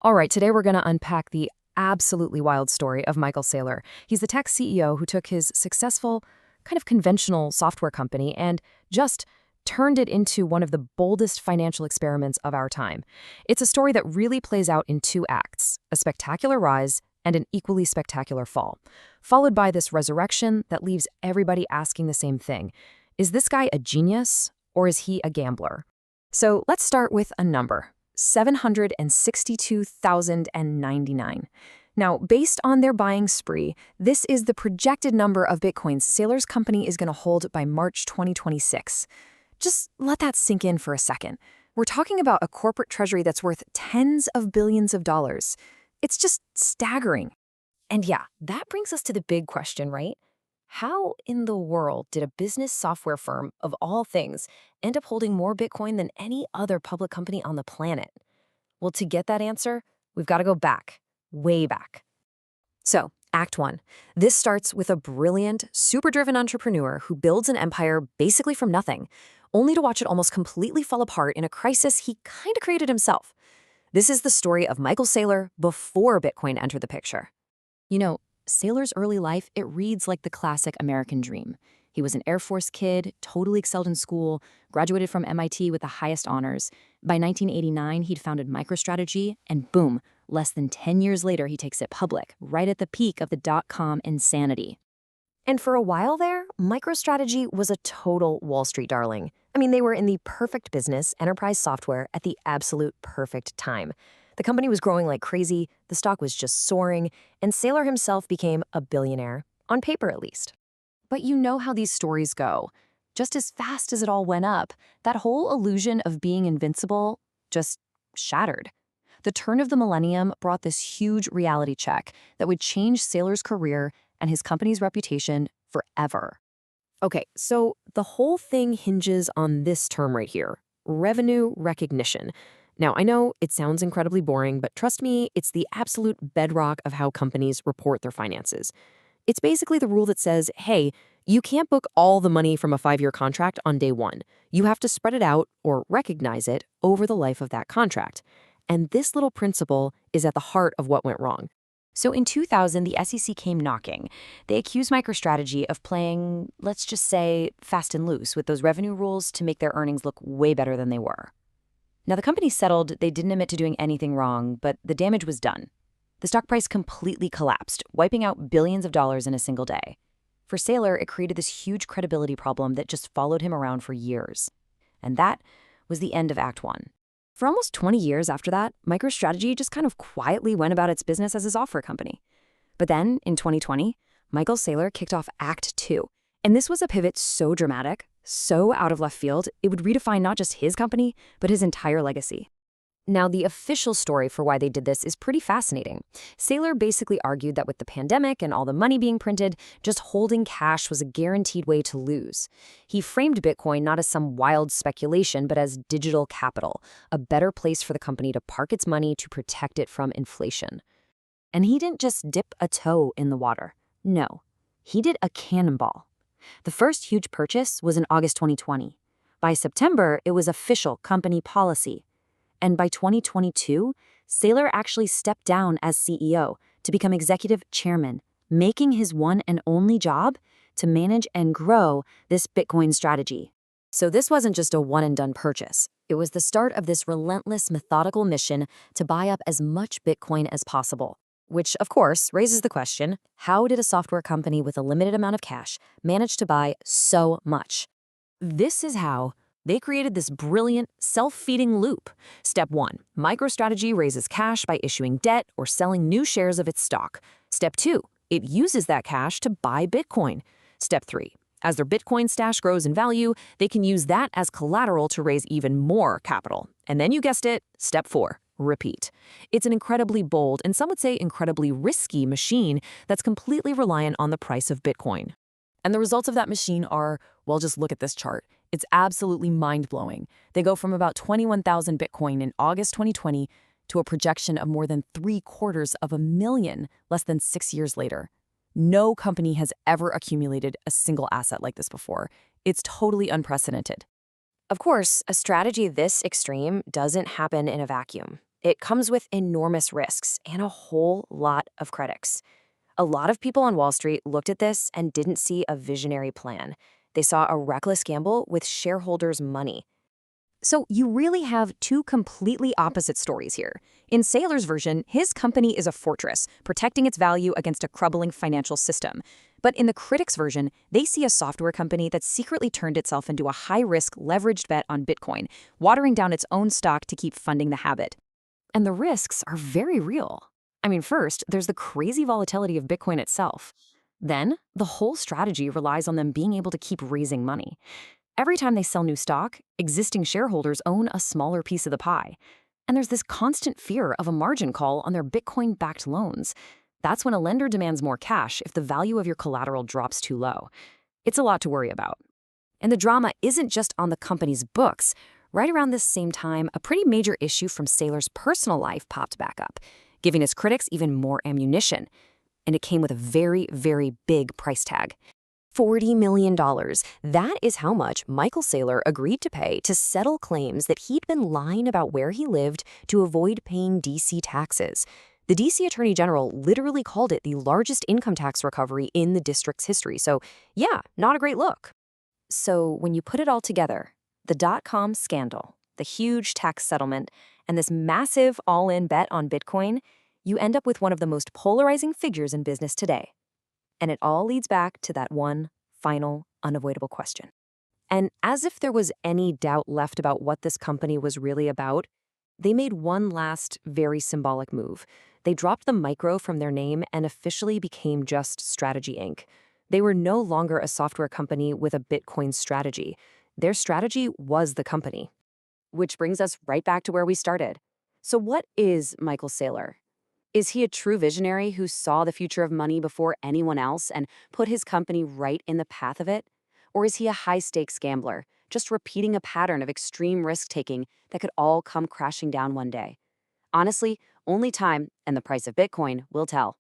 All right, today we're going to unpack the absolutely wild story of Michael Saylor. He's the tech CEO who took his successful, kind of conventional software company and just turned it into one of the boldest financial experiments of our time. It's a story that really plays out in two acts, a spectacular rise and an equally spectacular fall, followed by this resurrection that leaves everybody asking the same thing. Is this guy a genius or is he a gambler? So let's start with a number. 762,099. Now, based on their buying spree, this is the projected number of Bitcoins Saylor's company is going to hold by March 2026. Just let that sink in for a second. We're talking about a corporate treasury that's worth tens of billions of dollars. It's just staggering. And yeah, that brings us to the big question, right? How in the world did a business software firm, of all things, end up holding more Bitcoin than any other public company on the planet? Well, to get that answer, we've got to go back, way back. So, Act 1. This starts with a brilliant, super-driven entrepreneur who builds an empire basically from nothing, only to watch it almost completely fall apart in a crisis he kind of created himself. This is the story of Michael Saylor before Bitcoin entered the picture. You know, Saylor's early life, it reads like the classic American dream. He was an Air Force kid, totally excelled in school, graduated from MIT with the highest honors. By 1989, he'd founded MicroStrategy, and boom, less than 10 years later, he takes it public, right at the peak of the dot-com insanity. And for a while there, MicroStrategy was a total Wall Street darling. I mean, they were in the perfect business, enterprise software, at the absolute perfect time. The company was growing like crazy, the stock was just soaring, and Saylor himself became a billionaire, on paper at least. But you know how these stories go. Just as fast as it all went up, that whole illusion of being invincible just shattered. The turn of the millennium brought this huge reality check that would change Saylor's career and his company's reputation forever. Okay, so the whole thing hinges on this term right here, revenue recognition. Now, I know it sounds incredibly boring, but trust me, it's the absolute bedrock of how companies report their finances. It's basically the rule that says, hey, you can't book all the money from a 5-year contract on day one. You have to spread it out or recognize it over the life of that contract. And this little principle is at the heart of what went wrong. So in 2000, the SEC came knocking. They accused MicroStrategy of playing, let's just say, fast and loose with those revenue rules to make their earnings look way better than they were. Now, the company settled. They didn't admit to doing anything wrong, but the damage was done. The stock price completely collapsed, wiping out billions of dollars in a single day. For Saylor, it created this huge credibility problem that just followed him around for years. And that was the end of Act 1. For almost 20 years after that, MicroStrategy just kind of quietly went about its business as a software company. But then, in 2020, Michael Saylor kicked off Act 2. And this was a pivot so dramatic, so out of left field, it would redefine not just his company, but his entire legacy. Now, the official story for why they did this is pretty fascinating. Saylor basically argued that with the pandemic and all the money being printed, just holding cash was a guaranteed way to lose. He framed Bitcoin not as some wild speculation, but as digital capital, a better place for the company to park its money to protect it from inflation. And he didn't just dip a toe in the water. No, he did a cannonball. The first huge purchase was in August 2020. By September, it was official company policy. And by 2022, Saylor actually stepped down as CEO to become executive chairman, making his one and only job to manage and grow this Bitcoin strategy. So this wasn't just a one-and-done purchase. It was the start of this relentless, methodical mission to buy up as much Bitcoin as possible. Which, of course, raises the question, how did a software company with a limited amount of cash manage to buy so much? This is how they created this brilliant, self-feeding loop. Step 1, MicroStrategy raises cash by issuing debt or selling new shares of its stock. Step 2, it uses that cash to buy Bitcoin. Step 3, as their Bitcoin stash grows in value, they can use that as collateral to raise even more capital. And then you guessed it, Step 4, repeat. It's an incredibly bold, and some would say incredibly risky machine that's completely reliant on the price of Bitcoin. And the results of that machine are, well, just look at this chart. It's absolutely mind-blowing. They go from about 21,000 Bitcoin in August 2020 to a projection of more than 750,000 less than 6 years later. No company has ever accumulated a single asset like this before. It's totally unprecedented. Of course, a strategy this extreme doesn't happen in a vacuum. It comes with enormous risks and a whole lot of critics. A lot of people on Wall Street looked at this and didn't see a visionary plan. They saw a reckless gamble with shareholders' money. So you really have two completely opposite stories here. In Saylor's version, his company is a fortress, protecting its value against a crumbling financial system. But in the critics' version, they see a software company that secretly turned itself into a high-risk, leveraged bet on Bitcoin, watering down its own stock to keep funding the habit. And the risks are very real. I mean, first, there's the crazy volatility of Bitcoin itself. Then, the whole strategy relies on them being able to keep raising money. Every time they sell new stock, existing shareholders own a smaller piece of the pie. And there's this constant fear of a margin call on their Bitcoin-backed loans. That's when a lender demands more cash if the value of your collateral drops too low. It's a lot to worry about. And the drama isn't just on the company's books. Right around this same time, a pretty major issue from Saylor's personal life popped back up, giving his critics even more ammunition. And it came with a very, very big price tag. $40 million. That is how much Michael Saylor agreed to pay to settle claims that he'd been lying about where he lived to avoid paying D.C. taxes. The D.C. Attorney General literally called it the largest income tax recovery in the district's history. So, yeah, not a great look. So when you put it all together, the dot-com scandal, the huge tax settlement, and this massive all-in bet on Bitcoin, you end up with one of the most polarizing figures in business today. And it all leads back to that one final, unavoidable question. And as if there was any doubt left about what this company was really about, they made one last, very symbolic move. They dropped the micro from their name and officially became just Strategy Inc. They were no longer a software company with a Bitcoin strategy. Their strategy was the company. Which brings us right back to where we started. So what is Michael Saylor? Is he a true visionary who saw the future of money before anyone else and put his company right in the path of it? Or is he a high-stakes gambler, just repeating a pattern of extreme risk-taking that could all come crashing down one day? Honestly, only time and the price of Bitcoin will tell.